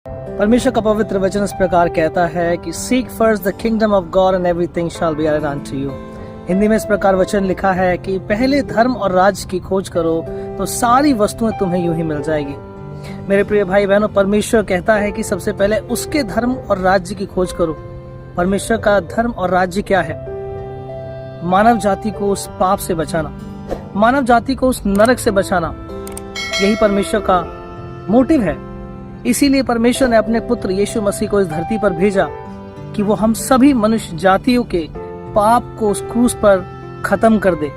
परमेश्वर का पवित्र वचन इस प्रकार कहता है कि seek first the kingdom of God and everything shall be added unto you. Hindi में इस प्रकार वचन लिखा है कि पहले धर्म और राज्य की खोज करो तो सारी वस्तुएं तुम्हें यूं ही मिल जाएगी। मेरे प्रिय भाई बहनों, परमेश्वर कहता है कि सबसे पहले उसके धर्म और राज्य की खोज करो। परमेश्वर का धर्म और राज्य क्या है? मानव जाति को उस पाप से बचाना, मानव जाति को उस नरक से बचाना, यही परमेश्वर का मोटिव है। इसीलिए परमेश्वर ने अपने पुत्र यीशु मसीह को इस धरती पर भेजा कि वो हम सभी मनुष्य जातियों के पाप को उस क्रूस पर खत्म कर दे।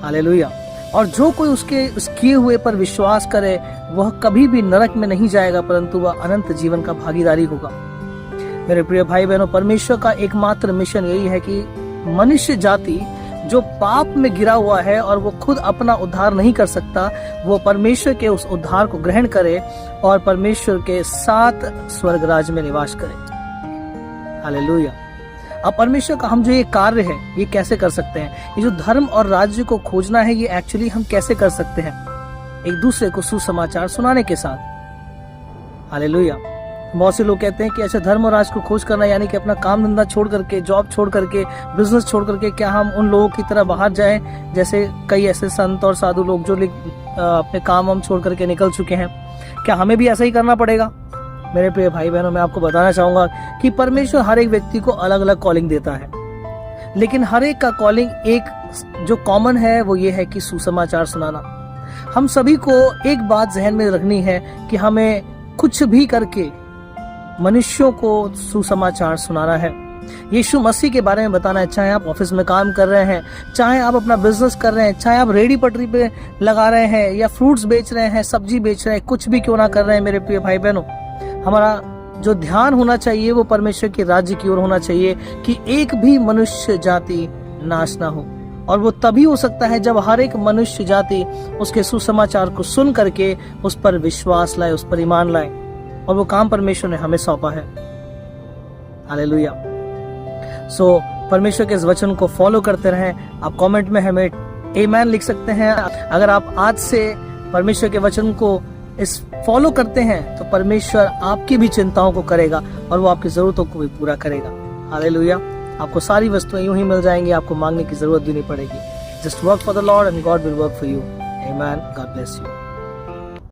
हालेलुया। और जो कोई उसके उस किए हुए पर विश्वास करे वह कभी भी नरक में नहीं जाएगा, परंतु वह अनंत जीवन का भागीदारी होगा। मेरे प्रिय भाई बहनों, परमेश्वर का एकमात्र मिशन यही है कि मनुष्य जाति जो पाप में गिरा हुआ है और वो खुद अपना उद्धार नहीं कर सकता, वो परमेश्वर के उस उद्धार को ग्रहण करे और परमेश्वर के साथ स्वर्ग राज में निवास करे। हालेलुया। अब परमेश्वर का हम जो ये कार्य है ये कैसे कर सकते हैं? ये जो धर्म और राज्य को खोजना है ये एक्चुअली हम कैसे कर सकते हैं? एक दूसरे को सुसमाचार सुनाने के साथ। हालेलुया। बहुत से लोग कहते हैं कि अच्छा, धर्म और राज्य को खोज करना यानी कि अपना काम धंधा छोड़ करके, जॉब छोड़ करके, बिजनेस छोड़ करके क्या हम उन लोगों की तरह बाहर जाएं जैसे कई ऐसे संत और साधु लोग जो अपने काम हम छोड़ करके निकल चुके हैं? क्या हमें भी ऐसा ही करना पड़ेगा? मेरे प्रिय भाई बहनों, मैं आपको बताना चाहूंगा कि परमेश्वर हर एक व्यक्ति को अलग अलग कॉलिंग देता है, लेकिन हर एक का कॉलिंग एक जो कॉमन है वो ये है कि सुसमाचार सुनाना। हम सभी को एक बात जहन में रखनी है कि हमें कुछ भी करके मनुष्यों को सुसमाचार सुनाना है, यीशु मसीह के बारे में बताना है। चाहे आप ऑफिस में काम कर रहे हैं, चाहे आप अपना बिजनेस कर रहे हैं, चाहे आप रेडी पटरी पे लगा रहे हैं या फ्रूट्स बेच रहे हैं, सब्जी बेच रहे हैं, कुछ भी क्यों ना कर रहे हैं, मेरे प्रिय भाई बहनों, हमारा जो ध्यान होना चाहिए वो परमेश्वर के राज्य की ओर होना चाहिए कि एक भी मनुष्य जाति नाश ना हो। और वो तभी हो सकता है जब हर एक मनुष्य जाति उसके सुसमाचार को सुन करके उस पर विश्वास लाए, उस पर ईमान लाए, और वो काम परमेश्वर ने हमें सौंपा है। हालेलुया। सो परमेश्वर के इस वचन को फॉलो करते रहें। आप कमेंट में हमें आमेन लिख सकते हैं। अगर आप आज से परमेश्वर के वचन को इस फॉलो करते हैं तो परमेश्वर आपकी भी चिंताओं को करेगा और वो आपकी जरूरतों को भी पूरा करेगा। हालेलुया। आपको सारी वस्तुएं यूं ही मिल जाएंगी, आपको मांगने की जरूरत भी नहीं पड़ेगी। Just work for the Lord and God will work for you. Amen. God bless you.